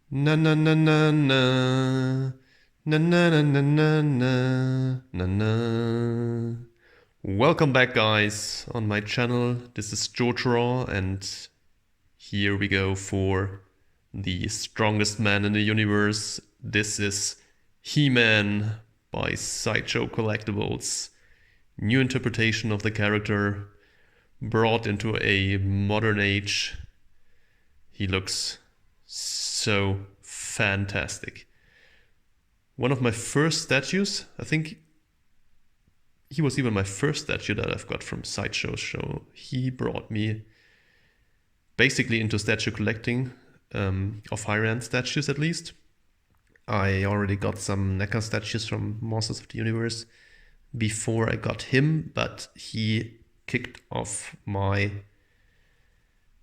Na na na na na na na na na na na na na. Welcome back, guys, on my channel. This is Jotro, and here we go for the strongest man in the universe. This is He-Man by Sideshow Collectibles. New interpretation of the character, brought into a modern age. He looks so fantastic. One of my first statues, I think he was even my first statue that I've got from Sideshow. So he brought me basically into statue collecting, of higher-end statues at least. I already got some NECA statues from Monsters of the Universe before I got him, but he kicked off my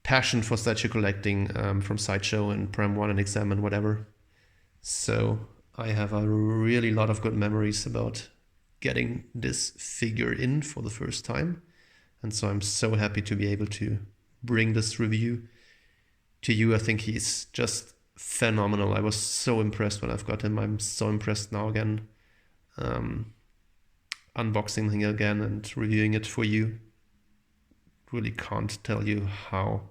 passion for statue collecting from Sideshow and Prime 1 and XM and whatever. So I have a really lot of good memories about getting this figure in for the first time. And so I'm so happy to be able to bring this review to you. I think he's just phenomenal. I was so impressed when I've got him. I'm so impressed now again, unboxing him again and reviewing it for you. Really can't tell you how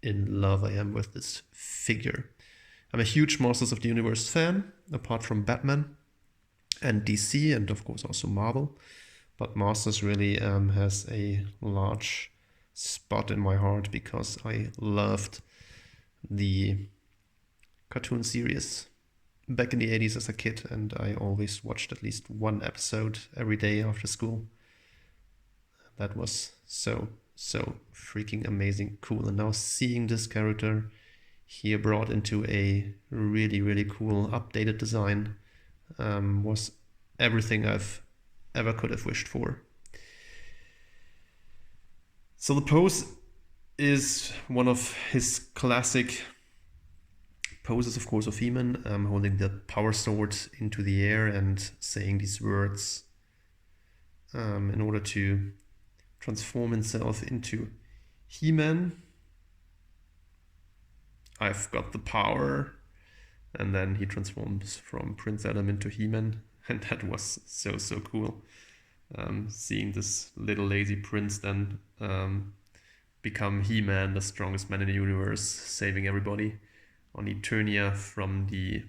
in love I am with this figure. I'm a huge Monsters of the Universe fan, apart from Batman and DC, and of course also Marvel. But Monsters really has a large spot in my heart because I loved the cartoon series back in the 80s as a kid, and I always watched at least one episode every day after school. That was so freaking amazing, cool. And now seeing this character here brought into a really cool updated design was everything I've ever could have wished for. So the pose is one of his classic poses, of course, of He-Man, holding the power sword into the air and saying these words in order to transform himself into He-Man. I've got the power. And then he transforms from Prince Adam into He-Man. And that was so cool. Seeing this little lazy prince then become He-Man, the strongest man in the universe, saving everybody on Eternia from the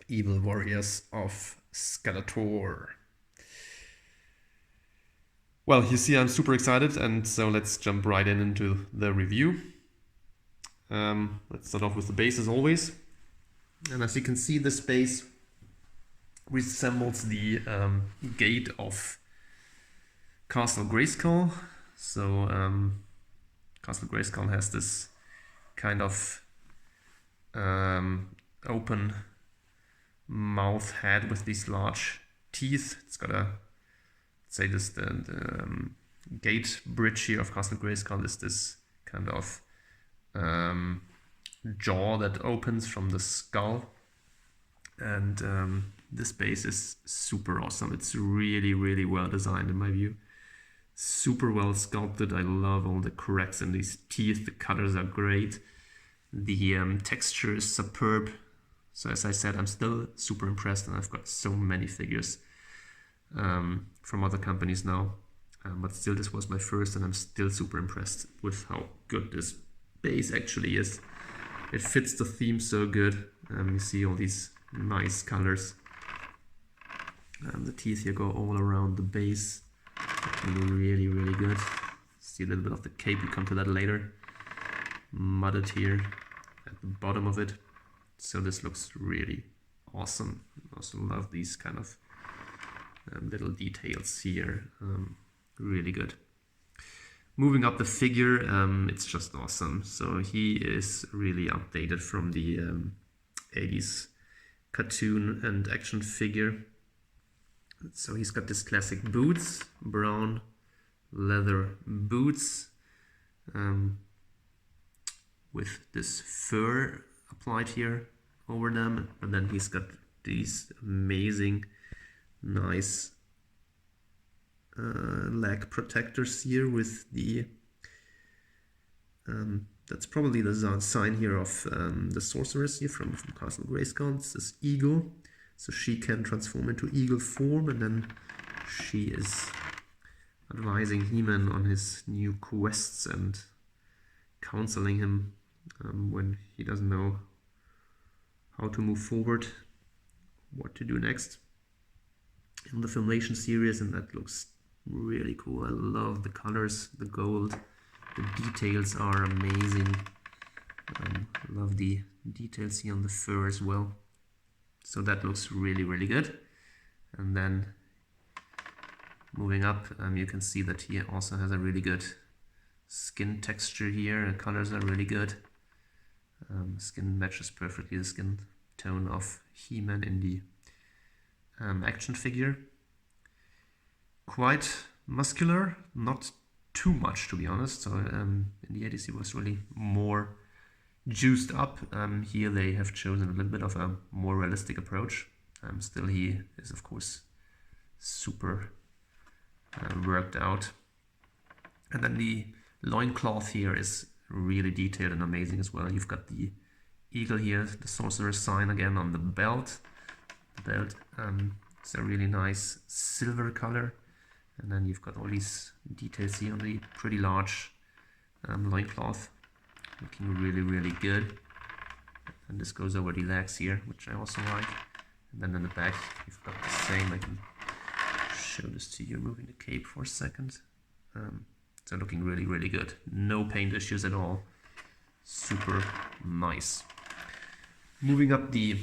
evil warriors of Skeletor. Well, you see, I'm super excited, and so let's jump right into the review. Let's start off with the base as always. And as you can see, this base resembles the gate of Castle Grayskull. So Castle Grayskull has this kind of open mouth head with these large teeth. It's got a, say this, the gate bridge here of Castle Grayskull is this kind of jaw that opens from the skull. And this base is super awesome. It's really well designed in my view. Super well sculpted. I love all the cracks in these teeth. The colors are great. The texture is superb. So as I said, I'm still super impressed, and I've got so many figures from other companies now. But still, this was my first, and I'm still super impressed with how good this base actually is. It fits the theme so good. You see all these nice colors. The teeth here go all around the base. Really good. See a little bit of the cape, we come to that later. Mudded here at the bottom of it. So this looks really awesome. I also love these kind of little details here. Really good. Moving up the figure, it's just awesome. So he is really updated from the 80s cartoon and action figure. So he's got this classic boots, brown leather boots, with this fur applied here over them. And then he's got these amazing, nice leg protectors here with the That's probably the sign here of the sorceress here from Castle Grayskull. It's this eagle. So she can transform into eagle form, and then she is advising He-Man on his new quests and counseling him when he doesn't know how to move forward, what to do next in the Filmation series, and that looks really cool. I love the colors, the gold, the details are amazing. I love the details here on the fur as well. So that looks really, really good. And then moving up, you can see that he also has a really good skin texture here. The colors are really good. Skin matches perfectly the skin tone of He-Man in the action figure. Quite muscular, not too much to be honest. So in the 80s he was really more juiced up. Here they have chosen a little bit of a more realistic approach. Still he is of course super worked out. And then the loincloth here is really detailed and amazing as well. You've got the eagle here, the sorcerer's sign again on the belt. The belt, it's a really nice silver color. And then you've got all these details here on the pretty large loincloth. Looking really, really good. And this goes over the legs here, which I also like. And then in the back, you've got the same. I can show this to you, moving the cape for a second. So looking really, really good. No paint issues at all. Super nice. Moving up the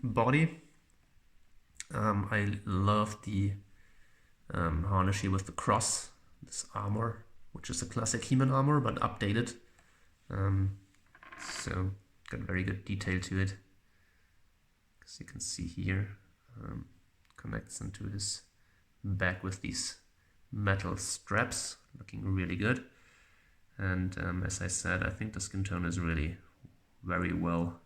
body. I love the harness here with the cross, this armor, which is a classic He-Man armor, but updated. So got very good detail to it. As you can see here, connects into his back with these metal straps, looking really good. And as I said, I think the skin tone is really very well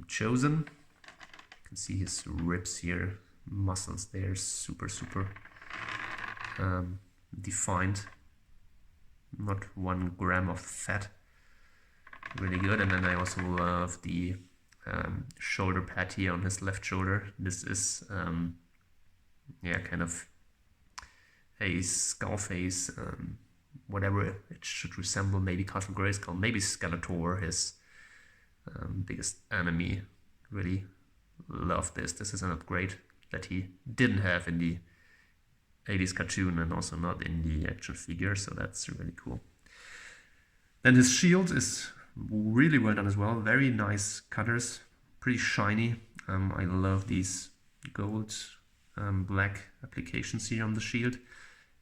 chosen. You can see his ribs here, muscles there, super defined. Not 1 gram of fat. Really good. And then I also love the shoulder pad here on his left shoulder. This is yeah, kind of a skull face, whatever it should resemble. Maybe Castle Grayskull, maybe Skeletor, his biggest enemy. Really love this. This is an upgrade that he didn't have in the 80s cartoon and also not in the action figure, so that's really cool. Then his shield is really well done as well. Very nice colors, pretty shiny. I love these gold black applications here on the shield.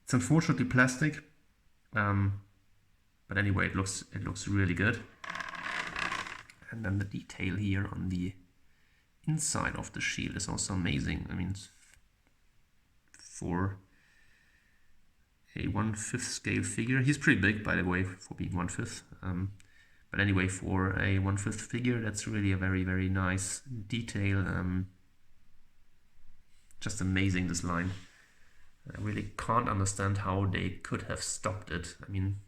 It's unfortunately plastic, but anyway, it looks really good. And then the detail here on the inside of the shield is also amazing. I mean, for a 1/5 scale figure, he's pretty big by the way for being 1/5. But anyway, for a 1/5 figure, that's really a very, very nice detail. Just amazing, this line. I really can't understand how they could have stopped it. I mean,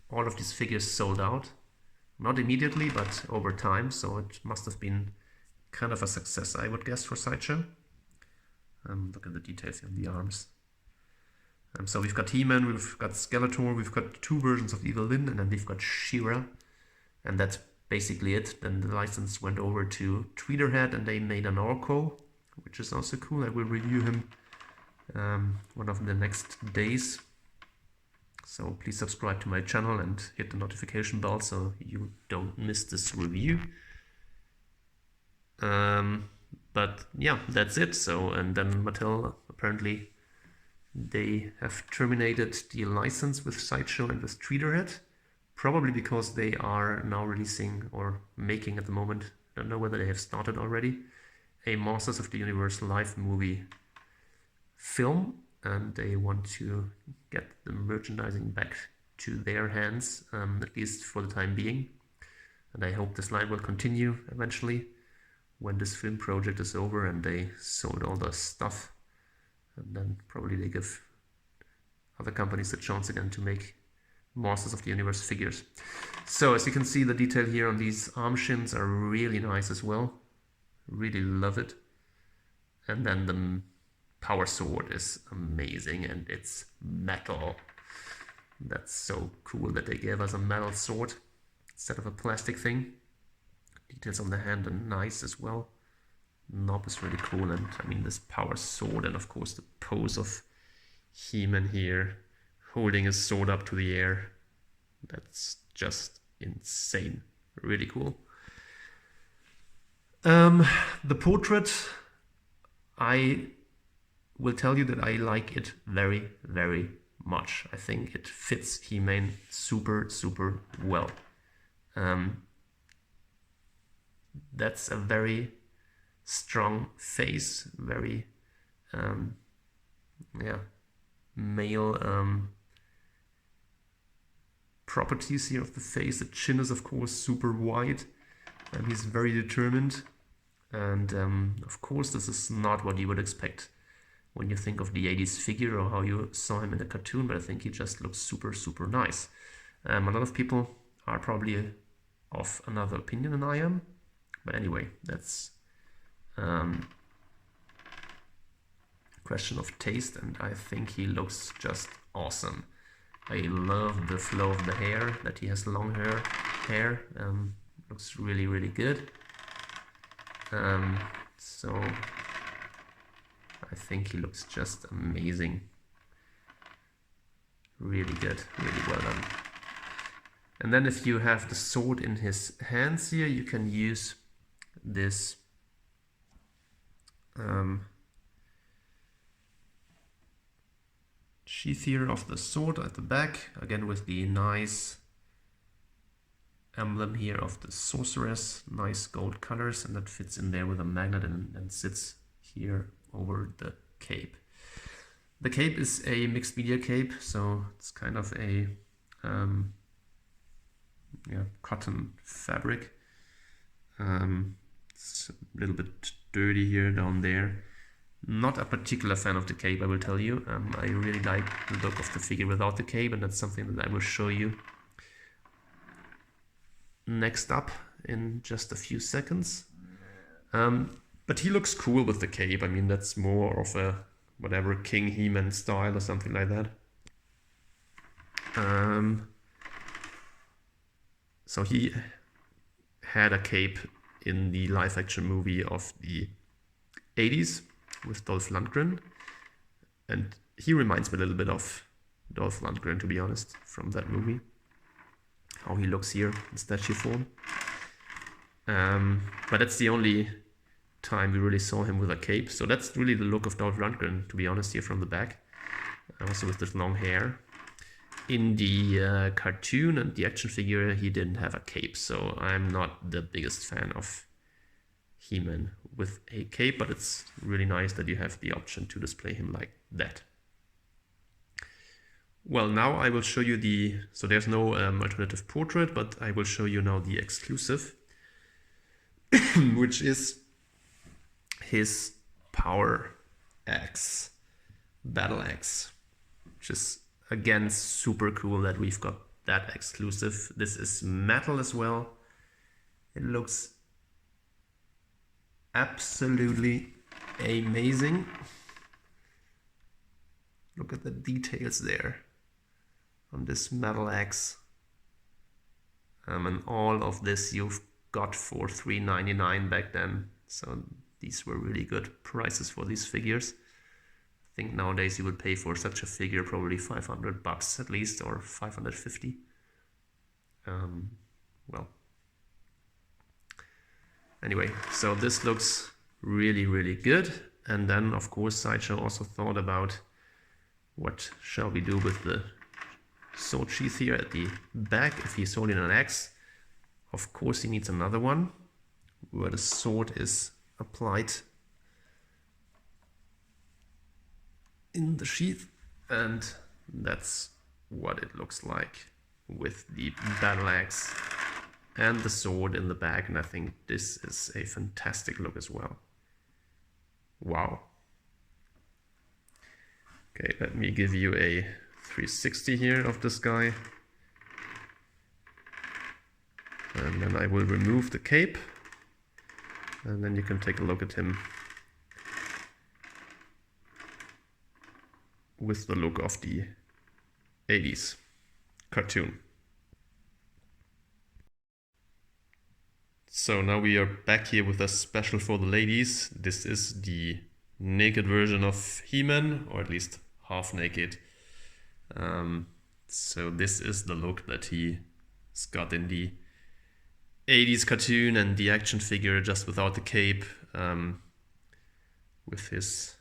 all of these figures sold out. Not immediately, but over time, so it must have been kind of a success, I would guess, for Sideshow. Look at the details on the arms. So we've got He-Man, we've got Skeletor, we've got 2 versions of Evil Lyn, and then we've got She-Ra. And that's basically it. Then the license went over to Tweederhead and they made an Orko, which is also cool. I will review him one of the next days. So please subscribe to my channel and hit the notification bell so you don't miss this review. But yeah, that's it. So, and then Mattel, apparently they have terminated the license with Sideshow and with Tweederhead. Probably because they are now releasing or making at the moment, I don't know whether they have started already, a Masters of the Universe live movie film, and they want to get the merchandising back to their hands, at least for the time being. And I hope this line will continue eventually when this film project is over and they sold all the stuff, and then probably they give other companies a chance again to make Masters of the Universe figures. So as you can see, the detail here on these arm shins are really nice as well. Really love it. And then the power sword is amazing, and it's metal. That's so cool that they gave us a metal sword instead of a plastic thing. Details on the hand are nice as well. Knob is really cool, and I mean this power sword, and of course the pose of He-Man here holding his sword up to the air. That's just insane. Really cool. The portrait, I will tell you that I like it very, very much. I think it fits He-Man super, super well. That's a very strong face, very male properties here of the face. The chin is of course super wide, and he's very determined. And of course this is not what you would expect when you think of the 80s figure or how you saw him in the cartoon, but I think he just looks super, super nice. A lot of people are probably of another opinion than I am, but anyway, that's a question of taste, and I think he looks just awesome. I love the flow of the hair, that he has long hair. Looks really, really good. So I think he looks just amazing. Really good, really well done. And then if you have the sword in his hands here, you can use this sheath here of the sword at the back, again with the nice emblem here of the sorceress, nice gold colors, and that fits in there with a magnet and sits here over the cape. The cape is a mixed media cape, so it's kind of a cotton fabric. It's a little bit dirty here down there. Not a particular fan of the cape, I will tell you. I really like the look of the figure without the cape, and that's something that I will show you next up in just a few seconds. But he looks cool with the cape. I mean, that's more of a whatever King He-Man style or something like that. So he had a cape in the live action movie of the 80s with Dolph Lundgren, and he reminds me a little bit of Dolph Lundgren, to be honest, from that movie. How he looks here in statue form. But that's the only time we really saw him with a cape. So that's really the look of Dolph Lundgren, to be honest, here from the back. Also with this long hair. In the cartoon and the action figure, he didn't have a cape. So I'm not the biggest fan of He-Man with a cape, but it's really nice that you have the option to display him like that. Well, now I will show you so there's no alternative portrait, but I will show you now the exclusive, which is his Power Axe, Battle Axe, which is again super cool that we've got that exclusive. This is metal as well. It looks absolutely amazing. Look at the details there on this metal axe. And all of this you've got for $3.99 back then. So these were really good prices for these figures. I think nowadays you would pay for such a figure probably $500 at least, or $550. Well, anyway, so this looks really, really good. And then of course Sideshow also thought about what shall we do with the sword sheath here at the back. If he's holding an axe, of course he needs another one where the sword is applied in the sheath, and that's what it looks like with the battle axe and the sword in the back. And I think this is a fantastic look as well. Wow. Okay, let me give you a 360 here of this guy. And then I will remove the cape, and then you can take a look at him with the look of the 80s cartoon. So now we are back here with a special for the ladies. This is the naked version of He-Man, or at least half naked. So this is the look that he's got in the 80s cartoon and the action figure, just without the cape, with his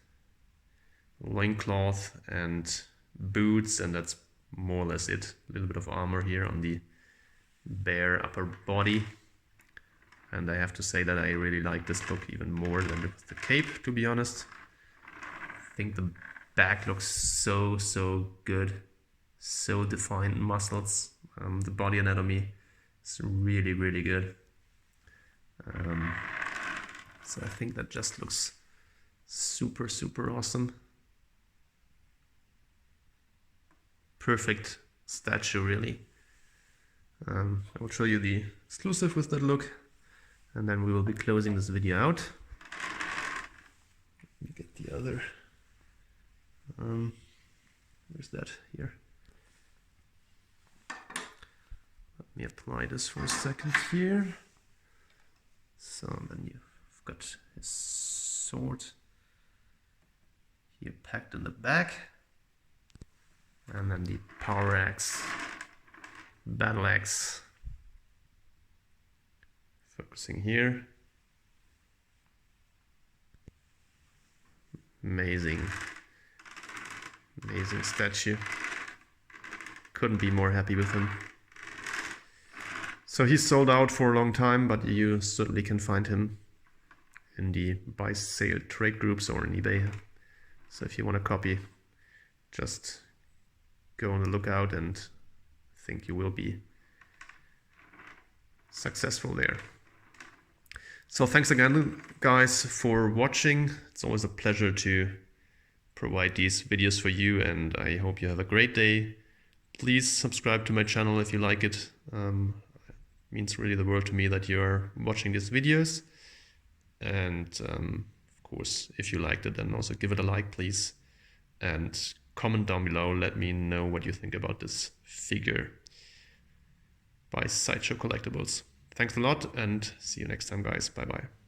loincloth and boots, and that's more or less it. A little bit of armor here on the bare upper body. And I have to say that I really like this look even more than with the cape, to be honest. I think the back looks so good. So defined muscles. The body anatomy is really good. So I think that just looks super awesome. Perfect statue, really. I will show you the exclusive with that look, and then we will be closing this video out. Let me get the other. Where's that? Here. Let me apply this for a second here. So then you've got his sword here packed in the back. And then the power axe, battle axe, focusing here. Amazing statue. Couldn't be more happy with him. So he's sold out for a long time, but you certainly can find him in the buy sale trade groups or on eBay. So if you want a copy, just go on the lookout, and I think you will be successful there. So thanks again, guys, for watching. It's always a pleasure to provide these videos for you, and I hope you have a great day. Please subscribe to my channel if you like it. It means really the world to me that you're watching these videos. And of course, if you liked it, then also give it a like, please. And comment down below, let me know what you think about this figure by Sideshow Collectibles. Thanks a lot, and see you next time, guys. Bye bye.